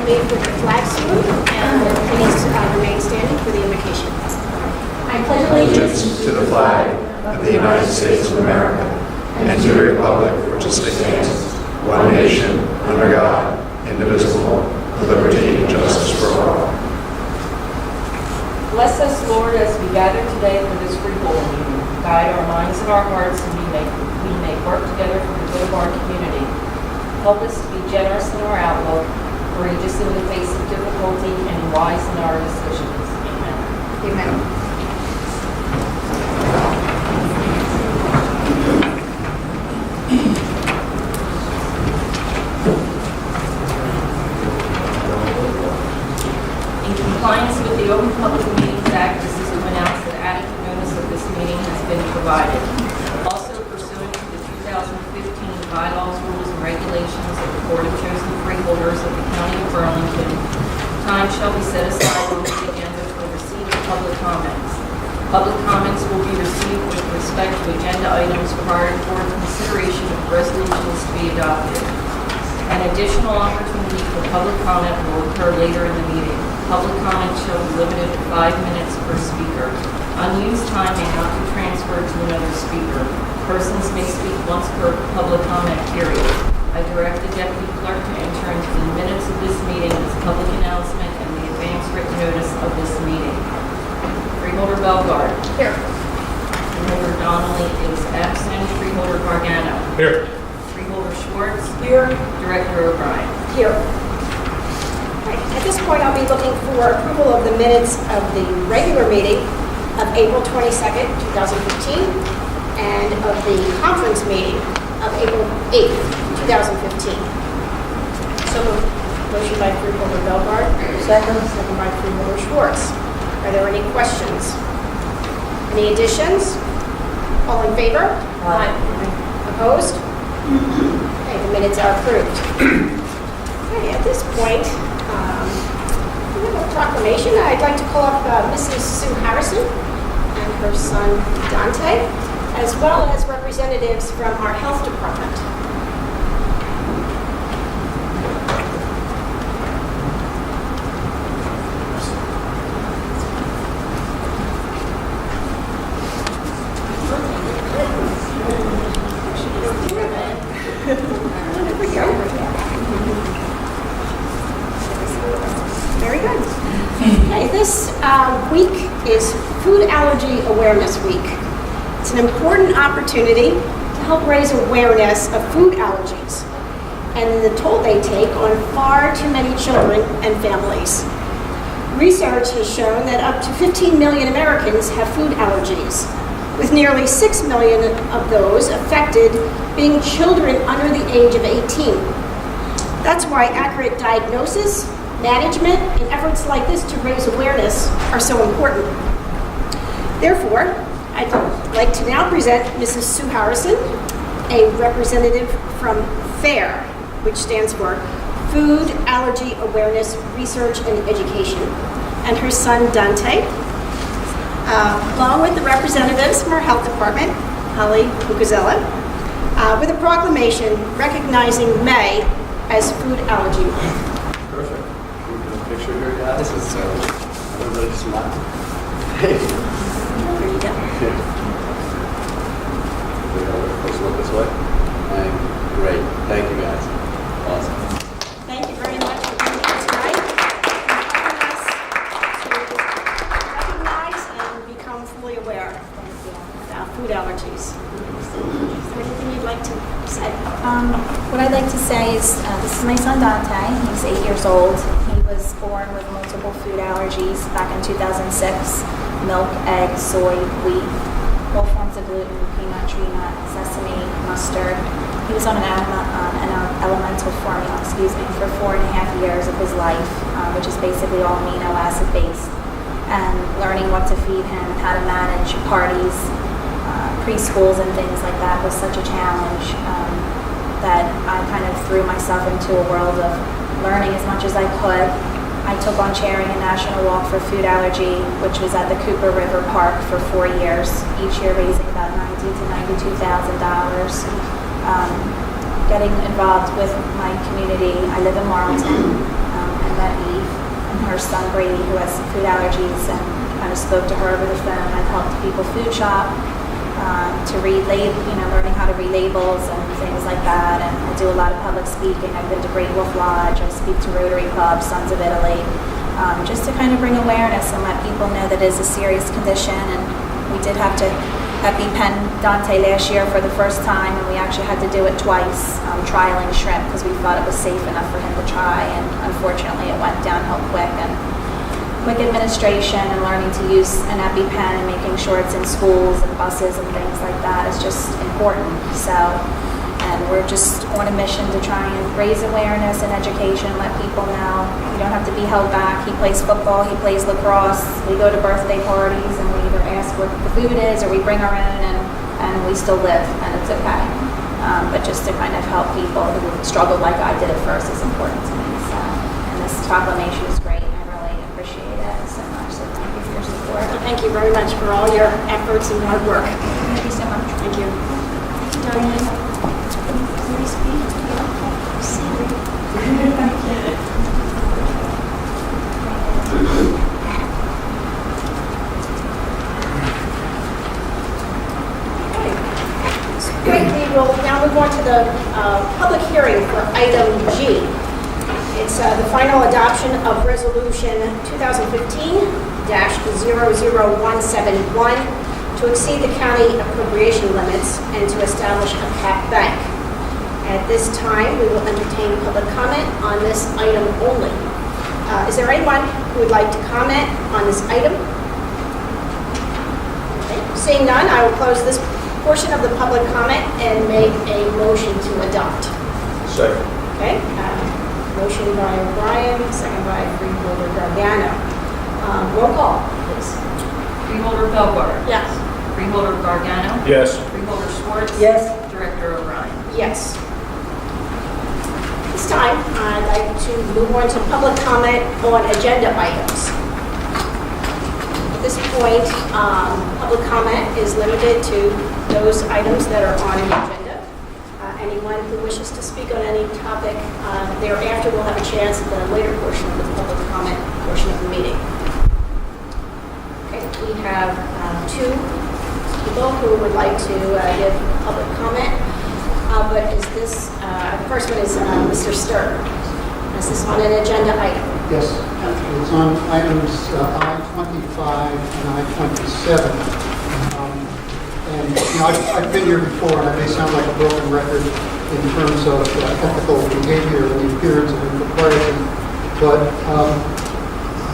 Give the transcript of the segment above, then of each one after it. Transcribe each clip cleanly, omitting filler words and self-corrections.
lead with the flag salute, and please remain standing for the invocation. I pledge Allegiance to the flag of the United States of America and to the republic for which it stands, one nation, under God, indivisible, with liberty and justice for all. Bless us, Lord, as we gather today for this Freeholder meeting. Guide our minds and our hearts, and we may work together for the good of our community. Help us to be generous in our outlook, courageous in the face of difficulty, and wise in our decisions. Amen. Amen. In compliance with the Open Public Meetings Act, this is to announce that adequate notice of this meeting has been provided. Also pursuant to the 2015 bylaws, rules, and regulations of the Board of Chosen Freeholders of the County of Burlington, time shall be set aside on the agenda for receipt of public comments. Public comments will be received with respect to agenda items prior to board consideration of resolutions to be adopted. An additional opportunity for public comment will occur later in the meeting. Public comment shall be limited to 5 minutes per speaker. Unused time may not be transferred to another speaker. Persons may speak once per public comment period. I direct the Deputy Clerk to enter into the minutes of this meeting as public announcement and the advance written notice of this meeting. Freeholder Bellegarde. Here. Freeholder Donnelly is absent. Freeholder Gargano. Here. Freeholder Schwartz. Here. Director O'Brien. Here. At this point, I'll be looking for approval of the minutes of the regular meeting of April 22nd, 2015, and of the conference meeting of April 8th, 2015. So moved. Motion by Freeholder Bellegarde. Second by Freeholder Schwartz. Are there any questions? Any additions? All in favor? Aye. Opposed? Okay, the minutes are approved. Okay, at this point, we have a proclamation. I'd like to call up Mrs. Sue Harrison and her son Dante, as well as representatives from our health department. There we go. Very good. Okay, this week is Food Allergy Awareness Week. It's an important opportunity to help raise awareness of food allergies and the toll they take on far too many children and families. Research has shown that up to 15 million Americans have food allergies, with nearly 6 million of those affected being children under the age of 18. That's why accurate diagnosis, management, and efforts like this to raise awareness are so important. Therefore, I'd like to now present Mrs. Sue Harrison, a representative from FAIR, which stands for Food Allergy Awareness Research and Education, and her son Dante, along with the representatives from our health department, Holly Bucazella, with a proclamation recognizing May as Food Allergy Month. Perfect. Can we get a picture here, guys? So everybody smile. Hey. There you go. Let's look this way. And great. Thank you, guys. Awesome. Thank you very much for being here tonight and helping us to recognize and become fully aware of food allergies. Is there anything you'd like to say? What I'd like to say is this is my son Dante. He's 8 years old. He was born with multiple food allergies back in 2006. Milk, eggs, soy, wheat, all forms of gluten, peanut, tree nut, sesame, mustard. He was on an elemental formula, for 4.5 years of his life, which is basically all amino acid based. And learning what to feed him, how to manage parties, preschools and things like that was such a challenge that I kind of threw myself into a world of learning as much as I could. I took on chairing a national walk for food allergy, which was at the Cooper River Park for 4 years, each year raising about $90,000 to $92,000. Getting involved with my community. I live in Marlton, and and met Eve and her son Brady, who has some food allergies, and kind of spoke to her over the phone. I've helped people food shop to read learning how to read labels and things like that. And I do a lot of public speaking. I've been to Great Wolf Lodge. I speak to Rotary Club, Sons of Italy, just to kind of bring awareness and let people know that it is a serious condition. And we did have to EpiPen Dante last year for the first time, and we actually had to do it twice, trialing shrimp because we thought it was safe enough for him to try, and unfortunately it went downhill quick. And quick administration and learning to use an EpiPen and making sure it's in schools and buses and things like that is just important. So, and we're just on a mission to try and raise awareness and education, let people know you don't have to be held back. He plays football, he plays lacrosse, we go to birthday parties and we either ask what the food is or we bring our own, and we still live, and it's okay. But just to kind of help people who struggled like I did at first is important to me. So, and this proclamation is great. I really appreciate it so much. So thank you for your support. Thank you very much for all your efforts and hard work. Thank you so much. Thank you. Great, we will now move on to the public hearing for item G. It's the final adoption of Resolution 2015-00171 to exceed the county appropriation limits and to establish a cap bank. At this time, we will entertain public comment on this item only. Is there anyone who would like to comment on this item? Okay. Seeing none, I will close this portion of the public comment and make a motion to adopt. Second. Okay, motion by O'Brien, second by Freeholder Gargano. Roll call, please. Freeholder Belvoir. Yes. Freeholder Gargano. Yes. Freeholder Schwartz. Yes. Director O'Brien. Yes. This time, I'd like to move on to public comment on agenda items. At this point, public comment is limited to those items that are on the agenda. Anyone who wishes to speak on any topic thereafter will have a chance at the later portion of the public comment portion of the meeting. Okay, we have two people who would like to give public comment. But is this, the first one is Mr. Sturr. Is this on an agenda item? Yes, it's on items I-25 and I-27. And I've been here before, and I may sound like a broken record in terms of ethical behavior and the appearance of impropriety. But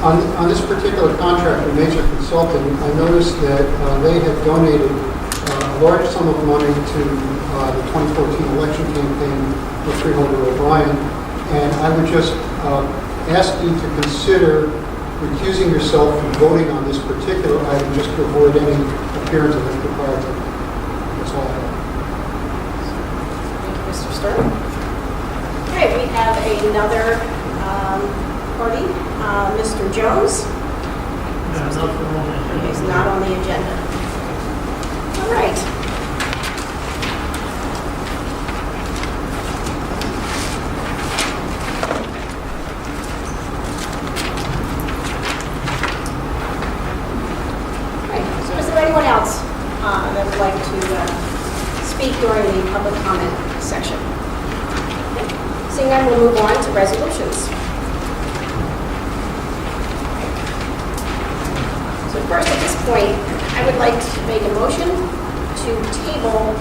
on this particular contract with Major Consulting, I noticed that they had donated a large sum of money to the 2014 election campaign with Freeholder O'Brien, and I would just ask you to consider recusing yourself from voting on this particular item just to avoid any appearance of impropriety. That's all I have. Thank you, Mr. Stern. Okay, we have another party, Mr. Jones. He's not on the agenda. All right. Okay, so is there anyone else that would like to speak during the public comment section? Okay. Seeing none, we'll move on to resolutions. So first, at this point, I would like to make a motion to table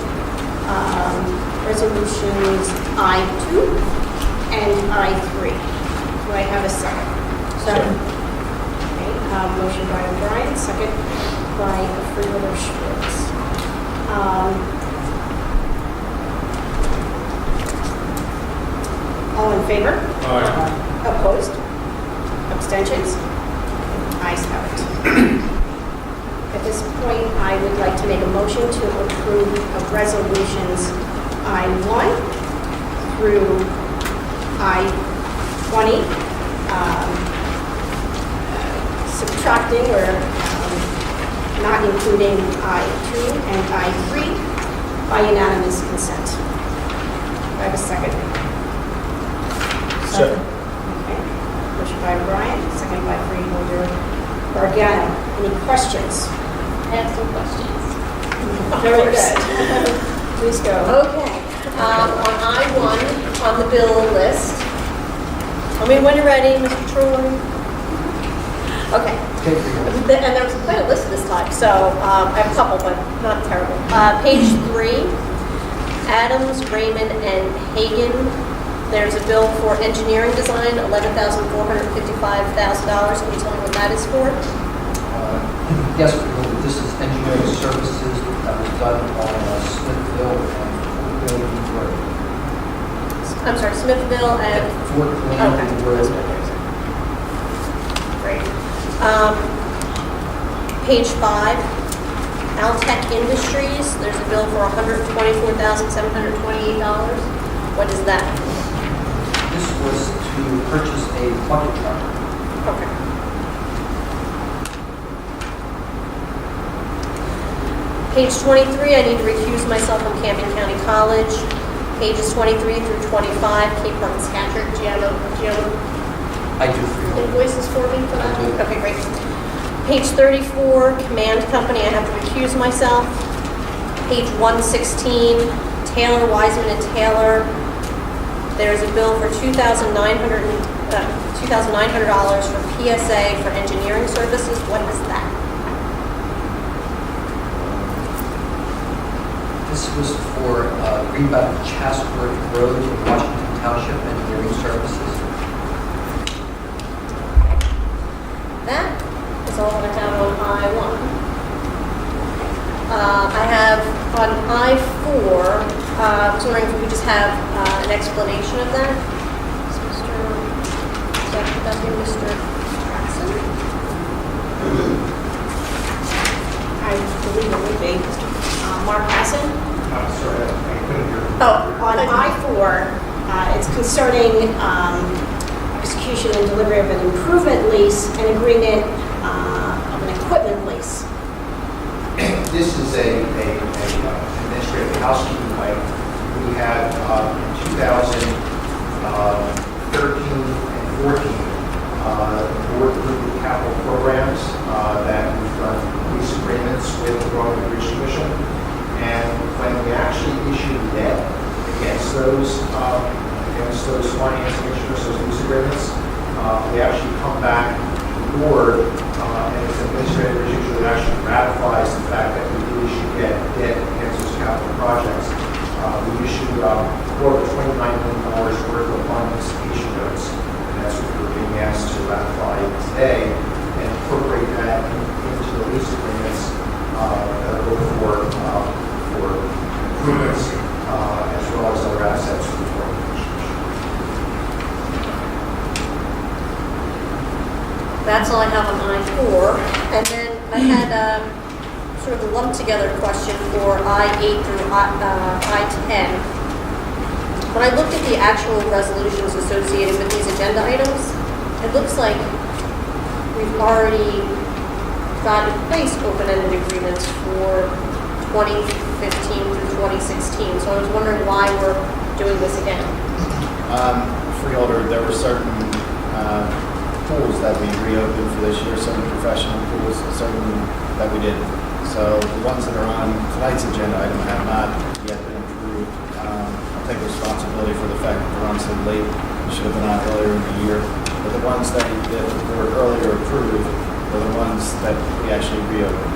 resolutions I-2 and I-3. Do I have a second? Second. Okay, motion by O'Brien, second by Freeholder Schwartz. All in favor? Aye. Opposed? Abstentions? Ayes have it. At this point, I would like to make a motion to approve of resolutions I-1 through I-20, subtracting or not including I-2 and I-3 by unanimous consent. Do I have a second? Second. Okay. Motion Questions? I have some questions. Very good. Please go. Okay, on I-1, on the bill list, I mean, when you're ready, Mr. Troy. Okay. And there was quite a list this time, so I have a couple, but not terrible. Page 3, Adams, Raymond, and Hagan. There's a bill for engineering design, $11,455,000. Can you tell me what that is for? Yes, this is engineering services that was done on Smithville and Fort Wayne Road. I'm sorry, Smithville and... Fort Wayne Road. Great. Page 5, Altech Industries, there's a bill for $124,728. What is that? This was to purchase a bucket truck. Okay. Page 23, I need to recuse myself from Camden County College. Pages 23 through 25, Cape Horn Scatcherd, do you have I do. invoices for me for that? I do. Okay, great. Page 34, Command Company, I have to recuse myself. Page 116, Taylor, Wiseman and Taylor. There's a bill for $2,900 for PSA for engineering services. What is that? This was for rebound Chatsworth Road in Washington Township engineering services. That is all that I have on I-1. I have on I-4, I was wondering if we could just have an explanation of that. Mr. Jackson? I believe it would be. Mark Hassan? Sorry, I couldn't hear. Oh, on I-4, it's concerning execution and delivery of an improvement lease and agreement of an equipment lease. This is a administrative housekeeping item. We had in 2013 and 14, the board approved the capital programs that we've done lease agreements with the Burlington Bridge Commission. And when we actually issued debt against those financing instruments, those lease agreements, we actually come back to the board, and its administrator usually actually ratifies the fact that we did issue debt against those capital projects. We issued over $29 million worth of anticipation notes, and that's what we're being asked to ratify today and incorporate that into the lease agreements that go for improvements as well as other assets for the Burlington. That's all I have on I-4. And then I had sort of a lumped together question for I-8 through I-10. When I looked at the actual resolutions associated with these agenda items, it looks like we've already got in place open-ended agreements for 2015 through 2016. So I was wondering why we're doing this again. Freeholder, there were certain pools that we reopened for this year, certain professional pools, certain that we didn't. So the ones that are on tonight's agenda item have not yet been approved. I'll take responsibility for the fact that they're on so late. They should have been on earlier in the year. But the ones that were earlier approved were the ones that we actually reopened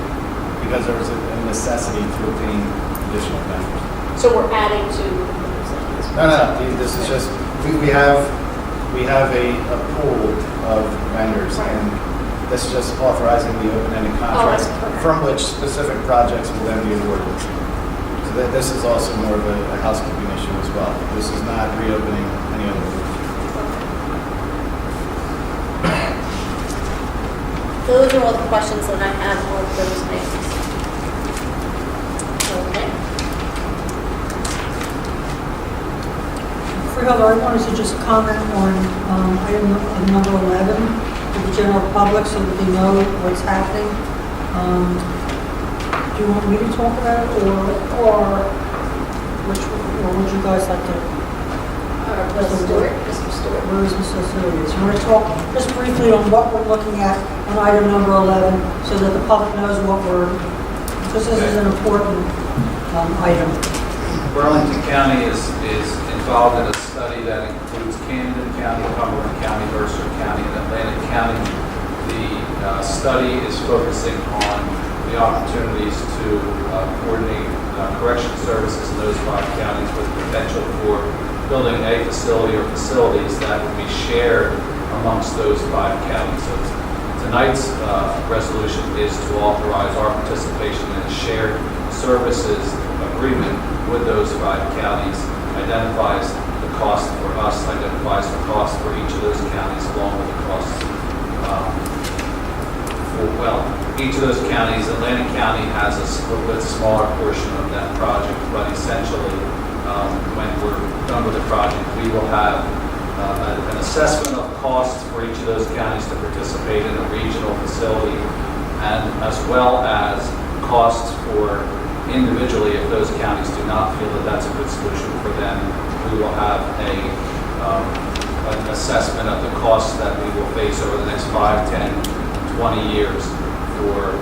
because there was a necessity to obtain additional members. So we're adding to... No. This is just, we have a pool of vendors, and this is just authorizing the open-ended contracts from which specific projects will then be awarded. So that this is also more of a housekeeping issue as well. This is not reopening any other pools. Those are all the questions that I have on those items. Okay. Freeholder, I wanted to just comment on item number 11 for the general public so that they know what's happening. Do you want me to talk about it, or would you guys like to? Mr. Stewart. Mr. Stewart. Where is Mr. Stewart? You want to talk just briefly on what we're looking at on item number 11, so that the public knows what we're, because this is an important item. Burlington County is involved in a study that includes Camden County, Cumberland County, Mercer County, and Atlantic County. The study is focusing on the opportunities to coordinate correction services in those 5 counties with potential for building a facility or facilities that would be shared amongst those 5 counties. So tonight's resolution is to authorize our participation in a shared services agreement with those 5 counties, identifies the cost for us, identifies the cost for each of those counties, along with the costs each of those counties. Atlantic County has a little bit smaller portion of that project, but essentially, when we're done with the project, we will have an assessment of costs for each of those counties to participate in a regional facility, and as well as costs for individually, if those counties do not feel that that's a good solution for them, we will have an assessment of the costs that we will face over the next 5, 10, 20 years for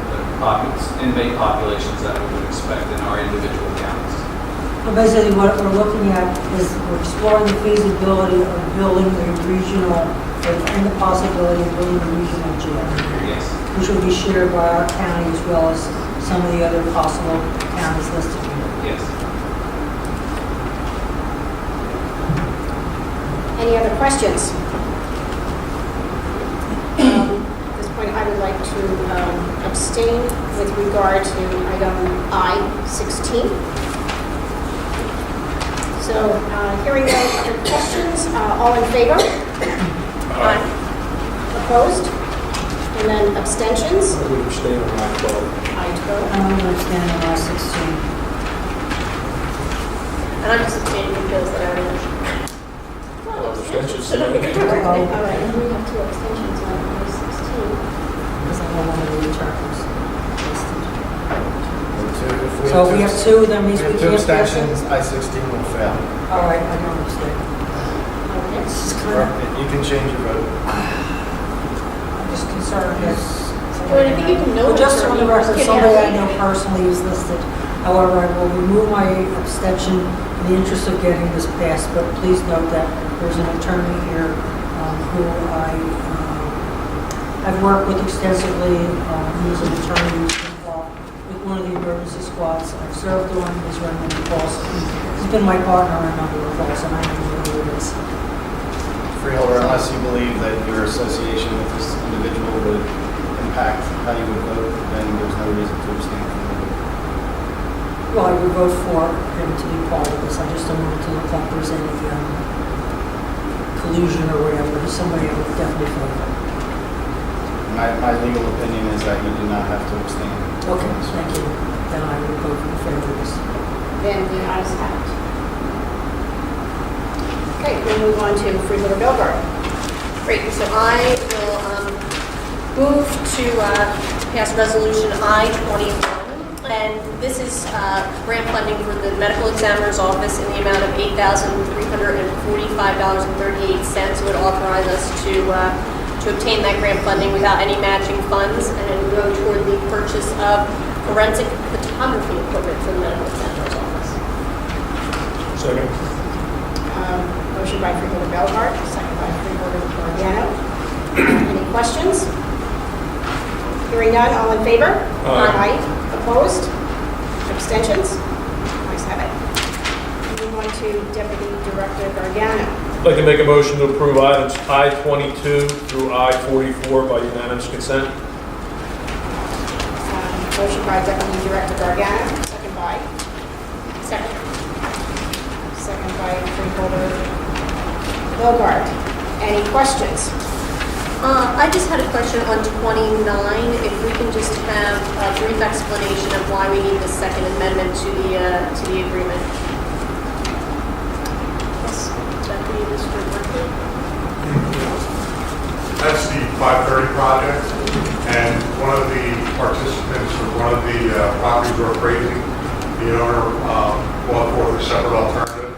the inmate populations that we would expect in our individual counties. So basically, what we're looking at is we're exploring the feasibility of building a regional, and the possibility of building a regional jail. Yes. Which will be shared by our county as well as some of the other possible counties listed here. Yes. Any other questions? At this point, I would like to abstain with regard to item I-16. So, hearing no other questions, all in favor? Aye. Opposed? And then abstentions? I would abstain on I-12. I-12. I'm going to abstain on I-16. And I'm just abstaining because that I Abstentions. All right, and we have 2 abstentions on I-16. Because I don't want to read terms. So So if we have 2, then means we If we can't have 2 pass it? abstentions, I-16 will fail. All right, I don't abstain. Okay. This is Or kind of, you can change your vote. I'm just concerned that. Well, I think you can know Well, just it's on the already- record, Yeah, somebody I yeah. know personally is listed. However, I will remove my abstention in the interest of getting this passed, but please note that there's an attorney here who I've worked with extensively. He's an attorney who's involved with one of the emergency squads. I've served on his remedy calls. He's been my partner on a number of calls, and I know who it is. Freeholder, unless you believe that your association with this individual would impact how you would vote, then there's no reason to abstain from the vote. Well, I would vote for him to be part of this. I just don't want it to look like there's any collusion or whatever. He's somebody I would definitely vote for. My legal opinion is that you do not have to abstain. Okay, thank you. Then I would vote in favor of this. Then the ayes have it. Okay, we'll move on to Freeholder Belgard. Great, so I will move to pass resolution I-21, and this is grant funding for the medical examiner's office in the amount of $8,345.38. It would authorize us to obtain that grant funding without any matching funds, and it would go toward the purchase of forensic photography equipment for the medical examiner's office. Second. Motion by Freeholder Belgard, second by Freeholder Gargano. Any questions? Hearing none, all in favor? Aye. Opposed? Abstentions? Ayes have it. Move on to Deputy Director Gargano. I'd like to make a motion to approve items I-22 through I-44 by unanimous consent. Motion by Deputy Director Gargano, second by? Second. Second by Freeholder Belgard. Any questions? I just had a question on 29, if we can just have a brief explanation of why we need the second amendment to the agreement. Yes, Deputy Mr. Murphy. That's the 530 project, and one of the participants or one of the properties we're appraising, the owner brought forth a separate alternative.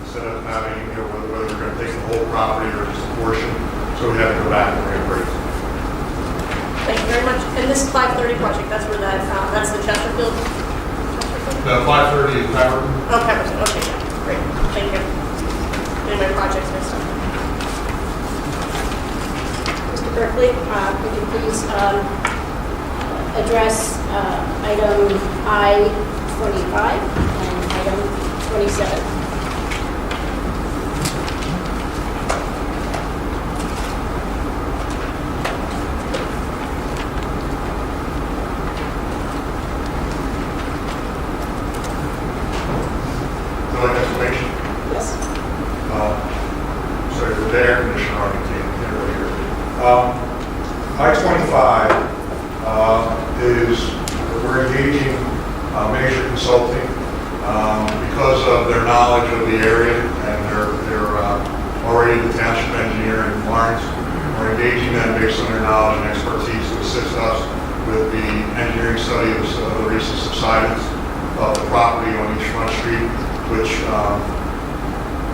Instead of having so we had to go back and reappraise. Thank you very much. And this 530 project, that's where that's the Chesterfield? The 530 is Pemberton. Oh, Pemberton, okay, yeah, great, thank you. Getting my projects mixed up. Mr. Berkeley, would you please address item I-25 and item 27? Explanation? Yes. Sorry, the air conditioner on can't really hear. I-25 is, we're engaging Major Consulting because of their knowledge of the area and they're already the township engineer in Lawrence. We're engaging them based on their knowledge and expertise to assist us with the engineering study of the recent subsidence of the property on East Front Street, which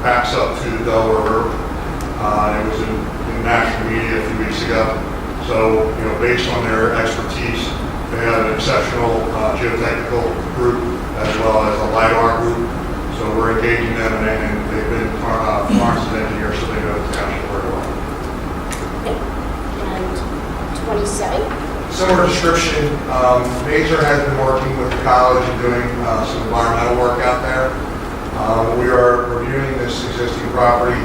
backs up to the Delaware River. It was in national media a few weeks ago. So, based on their expertise, they have an exceptional geotechnical group as well as a LiDAR group. So we're engaging them, and they've been Lawrence's engineers, so they know the township very well. And 27? Similar description. Major has been working with the college and doing some environmental work out there. We are reviewing this existing property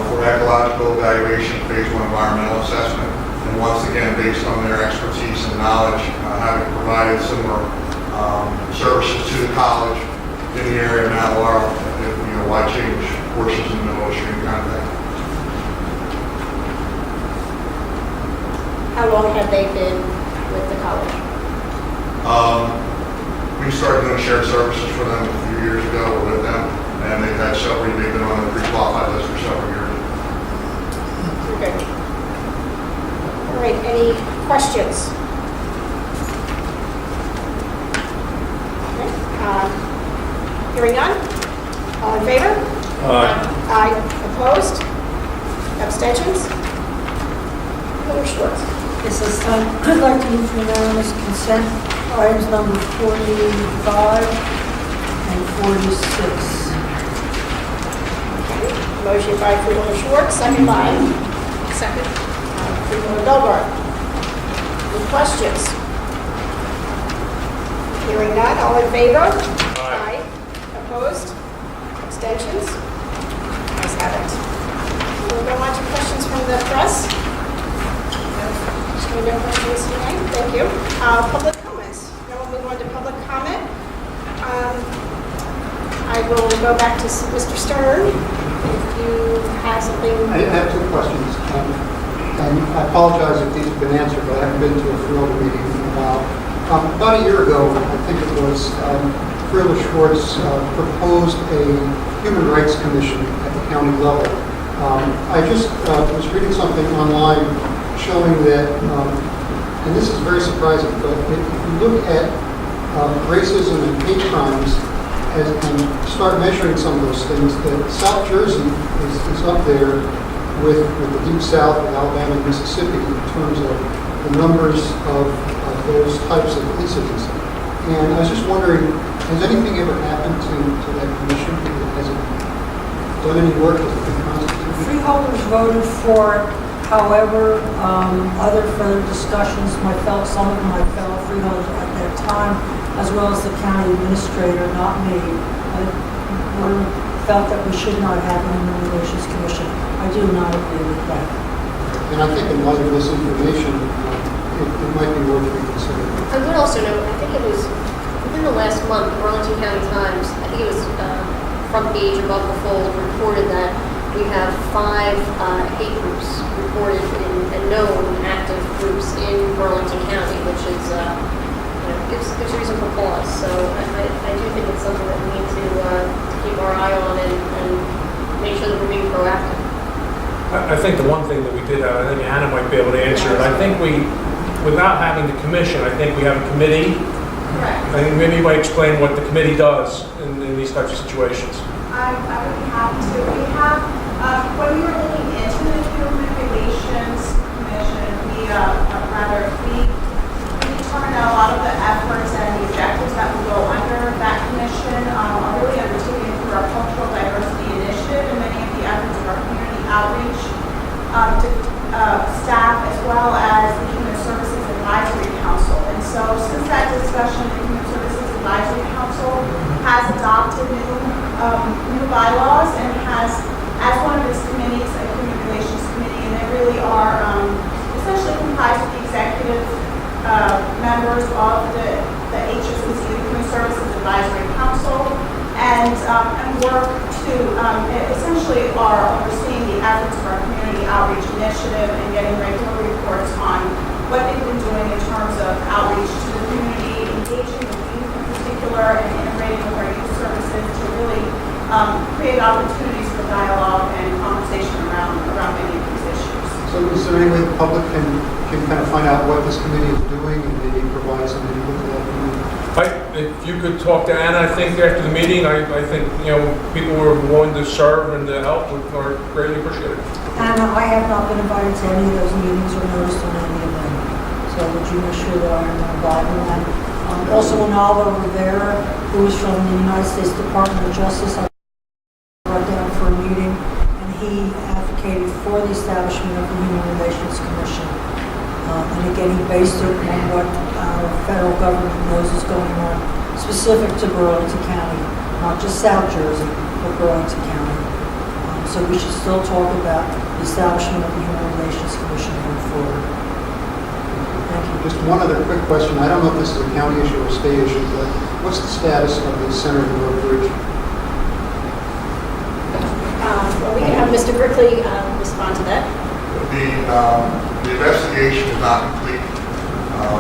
for ecological evaluation, phase 1 environmental assessment, and once again, based on their expertise and knowledge, having provided similar services to the college in the area of Mount Laurel, why change portions in the middle of the stream kind of thing. How long have they been with the college? We started doing shared services for them a few years ago. We're with them, and they've had several. They've been on the pre-qualified list for several years. Okay. All right. Any questions? Okay. Hearing none. All in favor? Aye. Opposed? Abstentions? Mr. Schwartz. Yes, this time, I'd like to move for unanimous consent items number 45 and 46. Motion by Freeholder Schwartz, second by Freeholder Belbart. Any questions? Hearing none, all in favor? Aye. Opposed? Abstentions? Ayes have it. We'll go on to questions from the press. No questions tonight, thank you. Public comments. Now we'll move on to public comment. I will go back to Mr. Stern. If you have something. I have two questions. And I apologize if these have been answered, but I haven't been to a Freeholder meeting in a while. About a year ago, I think it was, Freeholder Schwartz proposed a human rights commission at the county level. I just was reading something online showing that, and this is very surprising, but if you look at racism and hate crimes and start measuring some of those things, that South Jersey is up there with the Deep South, with Alabama and Mississippi in terms of the numbers of those types of incidents. And I was just wondering, has anything ever happened to that commission? Has it done any work? Has it been constituted? Freeholders voted for it. However, other further discussions, some of my fellow freeholders at that time, as well as the county administrator, not me, felt that we should not have a Human Relations Commission. I do not agree with that. And I think in light of this information, it might be worth reconsidering. I would also note, I think it was within the last month, Burlington County Times, I think it was front page above the fold, reported that we have 5 hate groups reported and known active groups in Burlington County, which is, gives reason for pause. So I do think it's something that we need to keep our eye on and make sure that we're being proactive. I think the one thing that we did have, I think Anna might be able to answer it. I think without having the commission, I think we have a committee. Correct. I think maybe you might explain what the committee does in these types of situations. I would be happy to. We have, when we were looking into the Human Relations Commission, we determined that a lot of the efforts and the objectives that will go under that commission are really undertaken through our Cultural Diversity Initiative and many of the efforts of our community outreach staff, as well as the Human Services Advisory Council. And so since that discussion, the Human Services Advisory Council has adopted new bylaws and has, as one of its committees, a Human Relations Committee, and they really are essentially comprised of the executive members of the HSCC, the Human Services Advisory Council, and work to essentially are overseeing the efforts of our community outreach initiative and getting regular reports on what they've been doing in terms of outreach to the community, engaging with youth in particular, and integrating with our youth services to really create opportunities for dialogue and conversation around many of these issues. So is there any way the public can kind of find out what this committee is doing and maybe provide some input to that committee? If you could talk to Anna, I think after the meeting, I think, people who are willing to serve and to help are greatly appreciated. Anna, I have not been invited to any of those meetings or noticed on any of them. So would you make sure that I am involved in that? Also, Ronaldo Rivera, who is from the United States Department of Justice, I brought down for a meeting, and he advocated for the establishment of the Human Relations Commission. And again, he based it on what our federal government knows is going on, specific to Burlington County, not just South Jersey, but Burlington County. So we should still talk about the establishment of the Human Relations Commission going forward. Thank you. Just one other quick question. I don't know if this is a county issue or a state issue, but what's the status of the Center Road Bridge? Well, we can have Mr. Brickley respond to that. The investigation is not complete.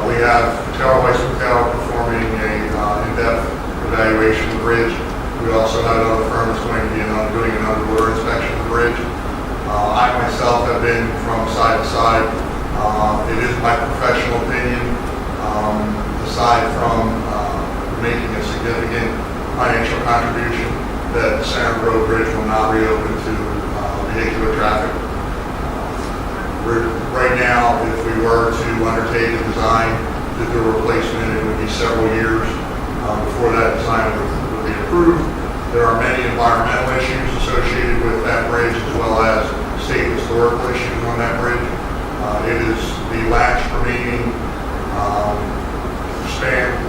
We have Taylor Weiss performing a in-depth evaluation of the bridge. We also have another firm that's going to be doing an underwater inspection of the bridge. I myself have been from side to side. It is my professional opinion, aside from making a significant financial contribution, that the Center Road Bridge will not reopen to vehicular traffic. Right now, if we were to undertake a design to do a replacement, it would be several years before that design would be approved. There are many environmental issues associated with that bridge, as well as state historical issues on that bridge. It is the last remaining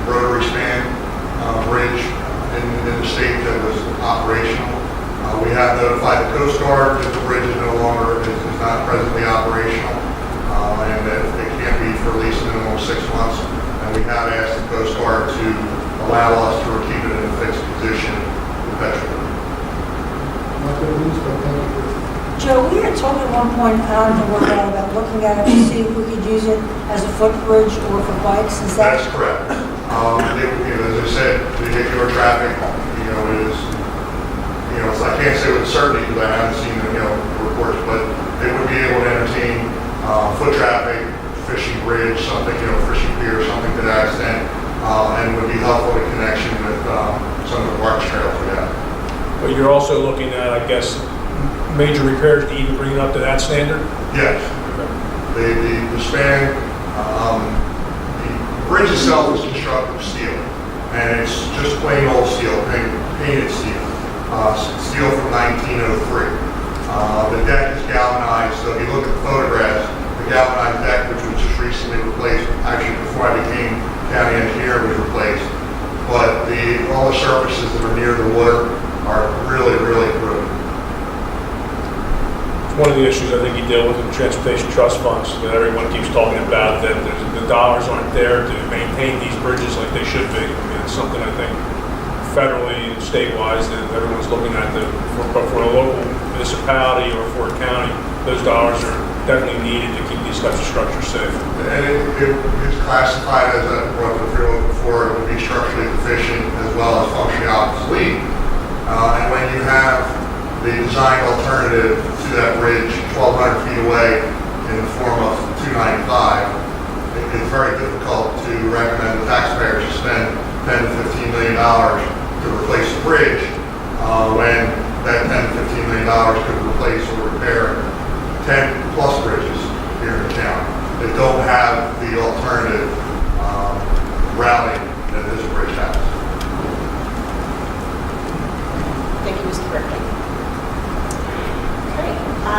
rotary span bridge in the state that was operational. We have notified the Coast Guard that the bridge is not presently operational, and that it can't be for at least a minimum of 6 months. And we have asked the Coast Guard to allow us to keep it in a fixed position perpetually. Not good news, but thank you for Joe, we had talked at one point out in the workout about looking at it to see if we could use it as a footbridge or for bikes. Is that? That's correct. As I said, vehicular traffic, is, I can't say with certainty because I haven't seen the reports, but they would be able to entertain foot traffic, fishing bridge, something, fishing pier, something to that extent, and would be helpful in connection with some of the park trails we have. But you're also looking at, I guess, major repairs to even bring it up to that standard? Yes. The span, the bridge itself is constructed of steel, and it's just plain old steel, painted steel, steel from 1903. The deck is galvanized, so if you look at the photographs, the galvanized deck, which was just recently replaced, actually before I became county engineer, was replaced. But all the surfaces that are near the water are really, really good. One of the issues I think you deal with in transportation trust funds that everyone keeps talking about, that the dollars aren't there to maintain these bridges like they should be. I mean, it's something I think federally and state-wise that everyone's looking at. For a local municipality or for a county, those dollars are definitely needed to keep these types of structures safe. And it's classified as I brought the field before, it would be structurally deficient as well as functionally obsolete. And when you have the design alternative to that bridge 1,200 feet away in the form of 295, it's very difficult to recommend the taxpayers to spend $10 to $15 million to replace the bridge when that $10 to $15 million could replace or repair 10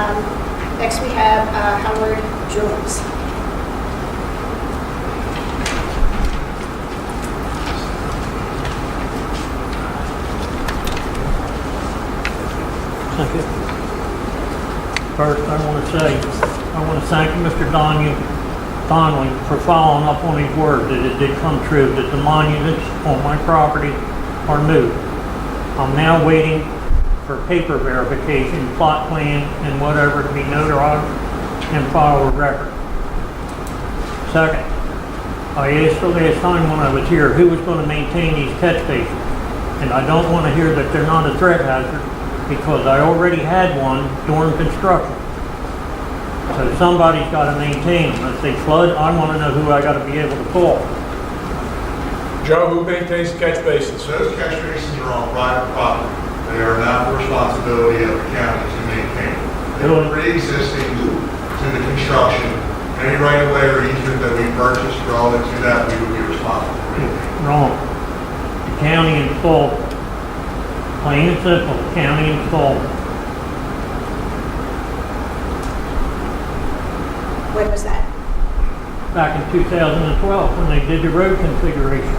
Next, we have Howard Jones. Thank you. First, I want to thank Mr. Donnelly for following up on his word that it did come true, that the monuments on my property are moved. I'm now waiting for paper verification, plot plan, and whatever to be notarized and file a record. Second, I asked the last time when I was here who was going to maintain these catch basins. And I don't want to hear that they're not a threat hazard because I already had one during construction. So somebody's got to maintain them. If they flood, I want to know who I got to be able to call. Joe, who maintains the catch basins? Those catch basins are on private property. They are not the responsibility of the county to maintain. They are pre-existing to the construction. Any right-of-way or easement that we purchased relative to that, we would be responsible for maintaining. Wrong. The county installed them. Plain and simple, the county installed them. When was that? Back in 2012 when they did the road configuration.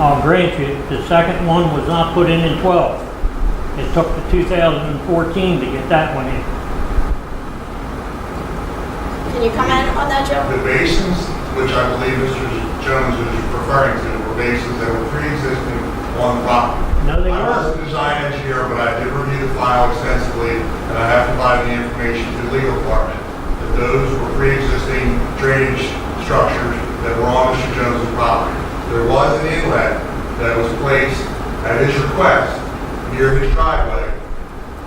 I'll grant you, the second one was not put in 12. It took to 2014 to get that one in. Can you comment on that, Joe? The basins, which I believe Mr. Jones is referring to, were basins that were pre-existing on the property. No, they I was weren't. a design engineer, but I did review the file extensively, and I have provided the information to the legal department that those were pre-existing drainage structures that were on Mr. Jones' property. There was an inlet that was placed at his request near his driveway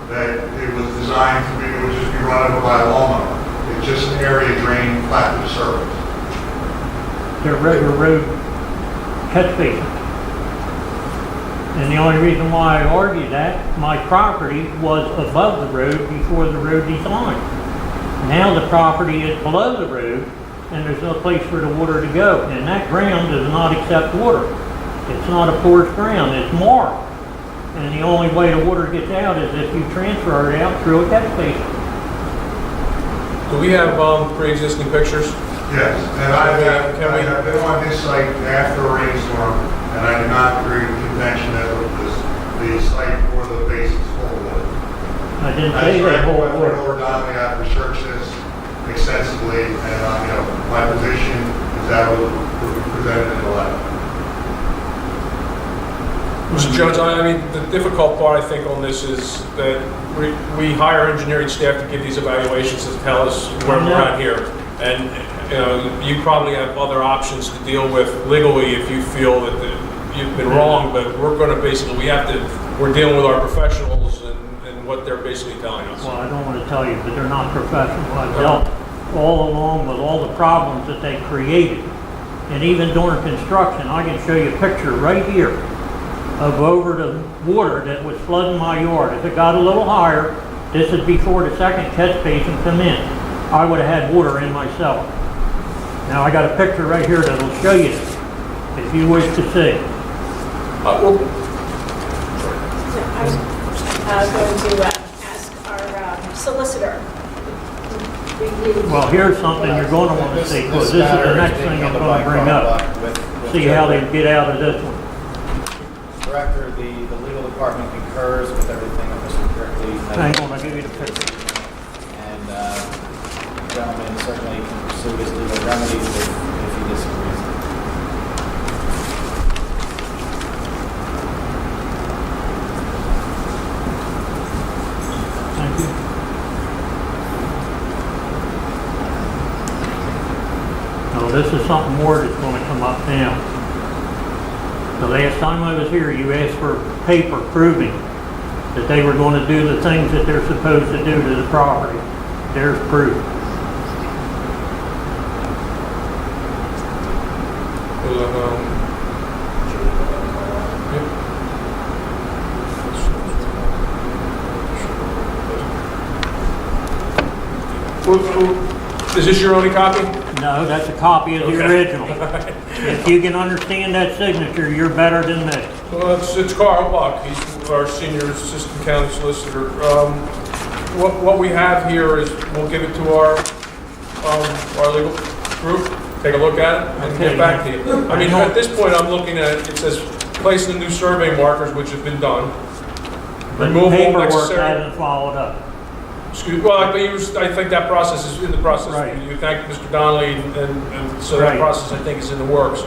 that it was designed to be, it would just be run over by a lawnmower. It's just an area drained flat to the surface. They're regular road catch basins. And the only reason why I argue that, my property was above the road before the road design. Now the property is below the road, and there's no place for the water to go. And that ground does not accept water. It's not a porous ground, it's marl. And the only way the water gets out is if you transfer it out through a catch basin. Do we have pre-existing pictures? Yes, and I have been on this site after a rainstorm, and I do not agree with the contention that the site or the basin's full of water. I didn't say that whole water. I've researched this extensively, and my position is that it will be presented in the letter. Mr. Jones, I mean, the difficult part, I think, on this is that we hire engineering staff to give these evaluations to tell us where we're at here. And, you probably have other options to deal with legally if you feel that you've been wrong, but we're going to basically, we're dealing with our professionals and what they're basically telling us. Well, I don't want to tell you, but they're not professional. I've dealt all along with all the problems that they created. And even during construction, I can show you a picture right here of over the water that was flooding my yard. If it got a little higher, this is before the second catch basin come in, I would have had water in my cellar. Now I got a picture right here that'll show you this, if you wish to see. I was going to ask our solicitor. Well, here's something you're going to want to see, because this is the next thing I'm going to bring up. See how they get out of this one. Director, the legal department concurs with everything that Mr. Kirkley has. Hang on, I'll give you the picture. And the gentleman certainly can pursue his legal remedies if he disagrees. Thank you. Now, this is something more that's going to come up now. The last time I was here, you asked for paper proving that they were going to do the things that they're supposed to do to the property. There's proof. Is this your only copy? No, that's a copy of the original. If you can understand that signature, you're better than me. Well, it's Carl Buck. He's our senior assistant county solicitor. what we have here is, we'll give it to our legal group, take a look at it, and get back to you. I mean, at this point, I'm looking at, it says, place the new survey markers, which have been done. But Remove all paperwork necessary. hasn't followed up. Well, I think that process is in the process. Right. You thank Mr. Donnelly, and so that Right. process, I think, is in the works.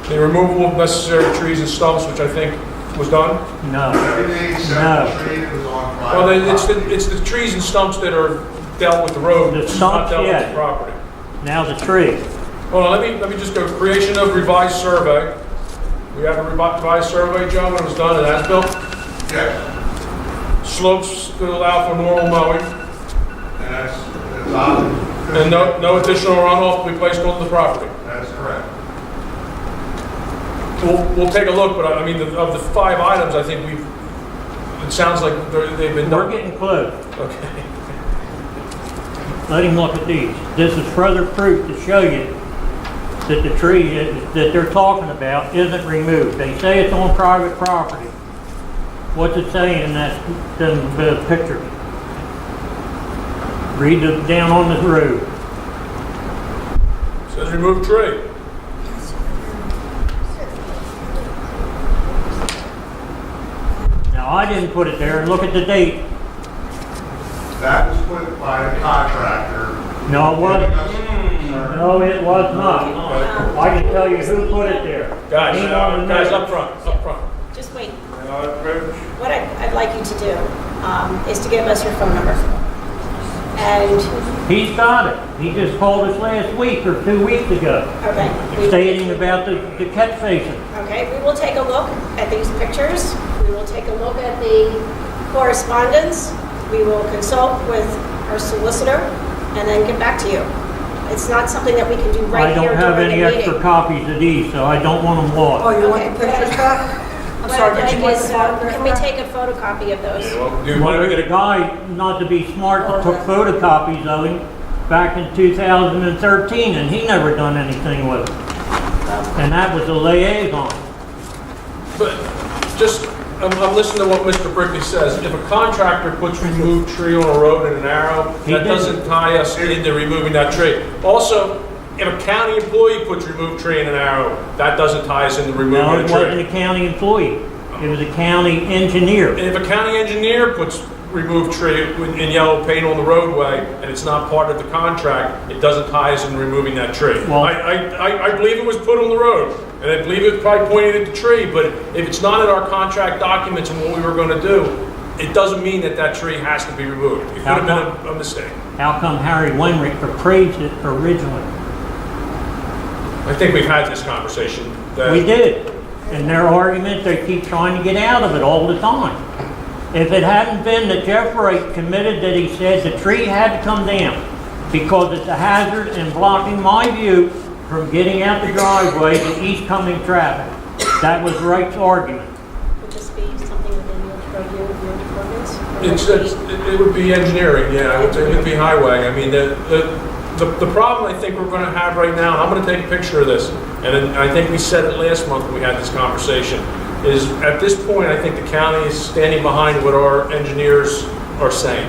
The removal of necessary trees and stumps, which I think was done. No. Everything except the tree that was on private Well, property. it's the trees and stumps that are dealt with the road, The not stumps, dealt with yeah. the property. Now the tree. Hold on, let me just go, creation of revised survey. We have a revised survey, Joe, when it was done, and that's built. Yes, Slopes to allow for normal mowing, and that's on. and no additional runoff will be placed onto the property. That's correct. We'll take a look, but I mean, of the 5 items, I think it sounds like they've been We're done. getting close. Okay. Let him look at these. This is further proof to show you that the tree that they're talking about isn't removed. They say it's on private property. What's it saying in that the picture? Read it down on the road. Says remove tree. Now, I didn't put it there, and look at the date. That was put by the contractor. No, it wasn't. Giving us- No, it was not. I can tell you who put it there. Guys, He wanted to know. up front. Just wait. What I'd like you to do is to give us your phone number. And, He's got it. He just called us last week or 2 weeks ago, okay. stating about the catch basin. Okay, we will take a look at these pictures. We will take a look at the correspondence. We will consult with our solicitor and then get back to you. It's not something that we can do I right don't here have during the any extra meeting. copies of these, so I don't want them Oh, lost. you want Okay, the pictures back? I'm What sorry, I'd did you like want is, the photographs can we back? take a photocopy of those? Well, do you Well, want to there's get a guy, not to be smart, that took photocopies of him back in 2013, and he never done anything with it. And that was a liaison. But just, I'm listening to what Mr. Brickley says. If a contractor puts removed tree on a road in an arrow, He that did. doesn't tie us into removing that tree. Also, if a county employee puts removed tree in an arrow, that doesn't tie us into No, removing it the wasn't tree. a county employee. It was a county engineer. And if a county engineer puts removed tree in yellow paint on the roadway, and it's not part of the contract, it doesn't tie us in removing that tree. Well- I believe it was put on the road, and I believe it probably pointed at the tree, but if it's not in our contract documents and what we were gonna do, it doesn't mean that that tree has to be removed. It could have been a mistake. How come Harry Wenrick appraised it originally? I think we've had this conversation. that- We did. In their argument, they keep trying to get out of it all the time. If it hadn't been that Jeff Wright committed that he said the tree had to come down because it's a hazard and blocking my view from getting out the driveway to east coming traffic. That was Wright's argument. Would this be something within your departments? It would be engineering, yeah, I would say it would be highway. I mean, the problem I think we're gonna have right now, and I'm gonna take a picture of this, and then I think we said it last month when we had this conversation, is at this point, I think the county is standing behind what our engineers are saying.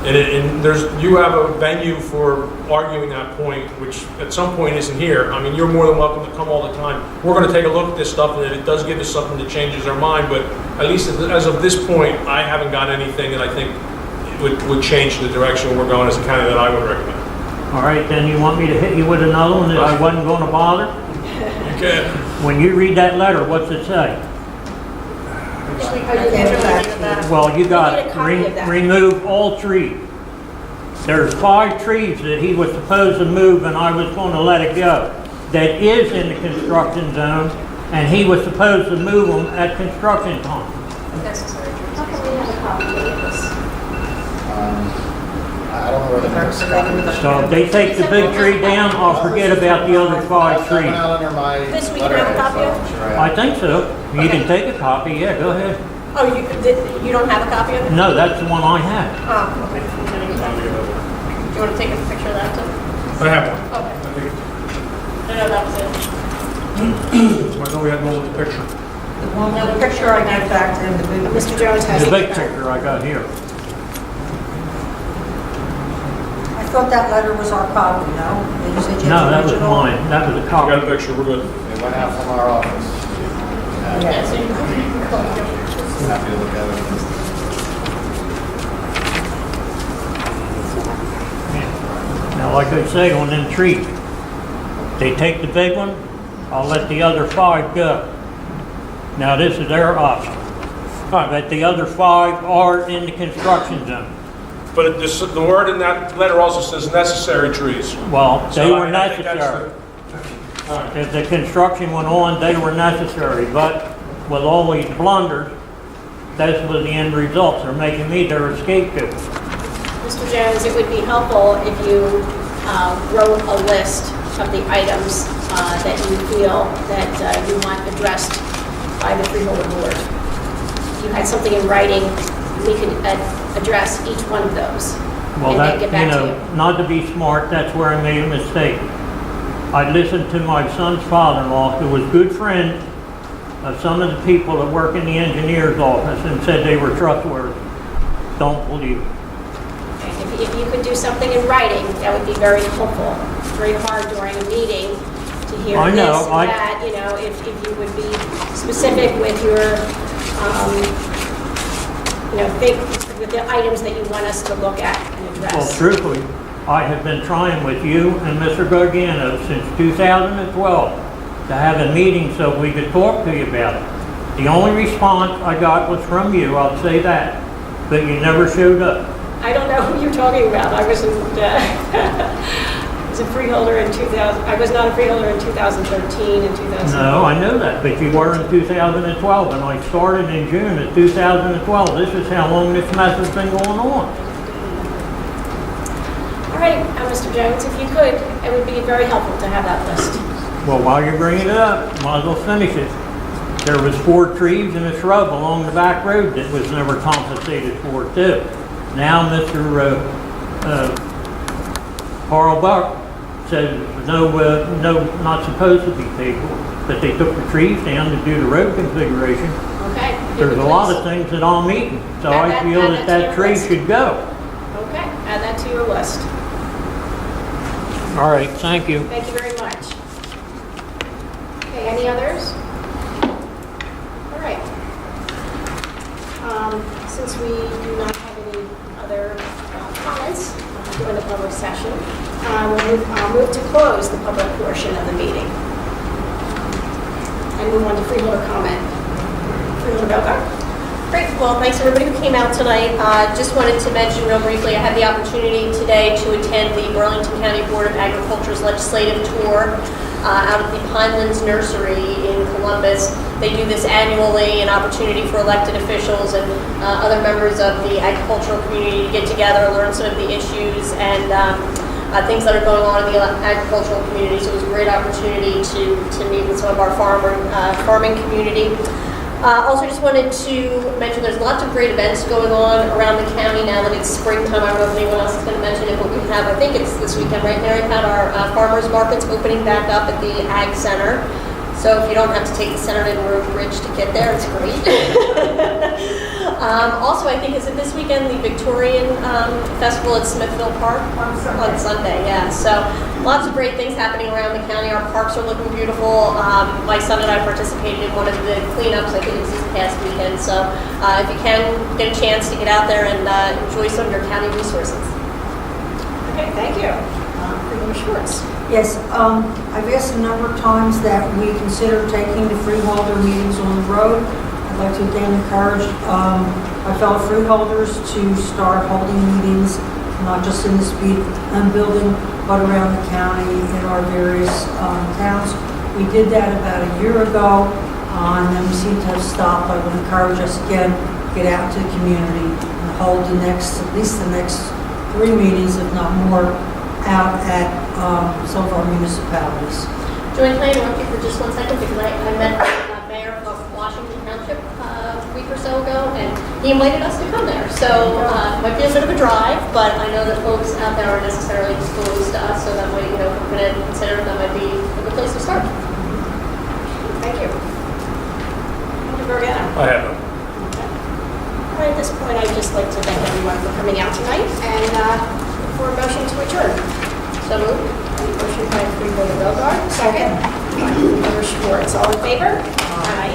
And you have a venue for arguing that point, which at some point isn't here. I mean, you're more than welcome to come all the time. We're gonna take a look at this stuff, and if it does give us something that changes our mind, but at least as of this point, I haven't got anything that I think would change the direction we're going as a county that I would recommend. All right, then you want me to hit you with another one that I wasn't going to bother? You can. When you read that letter, what's it say? Well, you got We need a copy of that. remove all trees. There's 5 trees that he was supposed to move and I was going to let it go. That is in the construction zone and he was supposed to move them at construction time. How can we have a copy of this? I don't know where the next copy. So if they take the big tree down, I'll forget about the other 5 That went trees. out under my This we can have a letterhead, copy so of? I'm sure I I have. think so. You can take a copy, yeah, go ahead. Oh, you don't have a copy of it? No, that's the one I have. Oh, okay. Do you want to take a picture of that too? I have one. Okay. No, that was it. I know we had one with the picture. The picture I gave back to him, the big Mr. Jones has The it. big picture I got here. thought that letter was our copy, no? And you said you No, had that the was original? mine. That was a I got a copy. picture, we're good. It went out from our office. Yeah, so you Happy to look at it. Now, like I say, on them trees, they take the big one, I'll let the other 5 go. Now, this is their option. But the other 5 are in the construction zone. But the word in that letter also says necessary trees. Well, they So, I were mean, I think that's necessary. If the construction went on, they were necessary, but with all these blunders, that's what the end results are making me their scapegoat. Mr. Jones, it would be helpful if you wrote a list of the items that you feel that you want addressed by the Freeholder Board. If you had something in writing, we could address each one of those Well, and then that, get back to you. not to be smart, that's where I made a mistake. I listened to my son's father-in-law, who was a good friend of some of the people that work in the engineer's office, and said they were trustworthy. Don't believe it. If you could do something in writing, that would be very helpful. It's very hard during a meeting to hear I this know, and that, you know, if you would be specific with your, with the items that you want us to look at and address. Well, truthfully, I have been trying with you and Mr. Gargano since 2012 to have a meeting so we could talk to you about it. The only response I got was from you, I'll say that, but you never showed up. I don't know who you're talking about. I was a freeholder in 2000. I was not a freeholder in 2013 and 2000. No, I know that, but you were in 2012, and I started in June of 2012. This is how long this mess has been going on. All right, Mr. Jones, if you could, it would be very helpful to have that list. Well, while you're bringing it up, might as well finish it. There was 4 trees and a shrub along the back road that was never compensated for too. Now Mr. Carl Buck said no, not supposed to be paid for, but they took the trees down to do the road configuration. Okay. There's a lot of things that I'm eating, so I feel that tree should go. Okay, add that to your list. All right, thank you. Thank you very much. Okay, any others? All right. Since we do not have any other comments during the public session, we'll move to close the public portion of the meeting. And move on to freeholder comment. Freeholder Belgar? Great. Well, thanks everybody who came out tonight. Just wanted to mention real briefly, I had the opportunity today to attend the Burlington County Board of Agriculture's legislative tour out at the Pinelands Nursery in Columbus. They do this annually, an opportunity for elected officials and other members of the agricultural community to get together, learn some of the issues and things that are going on in the agricultural community. So it was a great opportunity to meet with some of our farming community. Also just wanted to mention there's lots of great events going on around the county now that it's springtime. I don't know if anyone else is going to mention it, but we have, I think it's this weekend, right, Mary Pat, our farmers markets opening back up at the Ag Center. So if you don't have to take the Senator Road Bridge to get there, it's great. Also, I think, is it this weekend, the Victorian Festival at Smithville Park? On Sunday, yeah. So lots of great things happening around the county. Our parks are looking beautiful. My son and I participated in one of the cleanups, I think it was this past weekend. So if you can get a chance to get out there and enjoy some of your county resources. Okay, thank you. Freeholder Schwartz. Yes, I've asked a number of times that we consider taking the freeholder meetings on the road. I'd like to again encourage my fellow freeholders to start holding meetings, not just in this building, but around the county in our various towns. We did that about a year ago, and then we seem to have stopped. I would encourage us again, get out to the community and hold at least the next 3 meetings, if not more, out at some of our municipalities. Joanne, can I interrupt you for just 1 second? Because I met the mayor of Washington Township a week or so ago, and he invited us to come there. So it might be a bit of a drive, but I know that folks out there aren't necessarily disclosed to us, so that way, if we're going to consider it, that might be a good place to start. Thank you. Freeholder Gargano. I have them. All right, at this point, I'd just like to thank everyone for coming out tonight and look for a motion to adjourn. So moved. Motion by Freeholder Belgard, second. Member Schwartz, all in favor? Aye.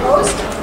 Opposed?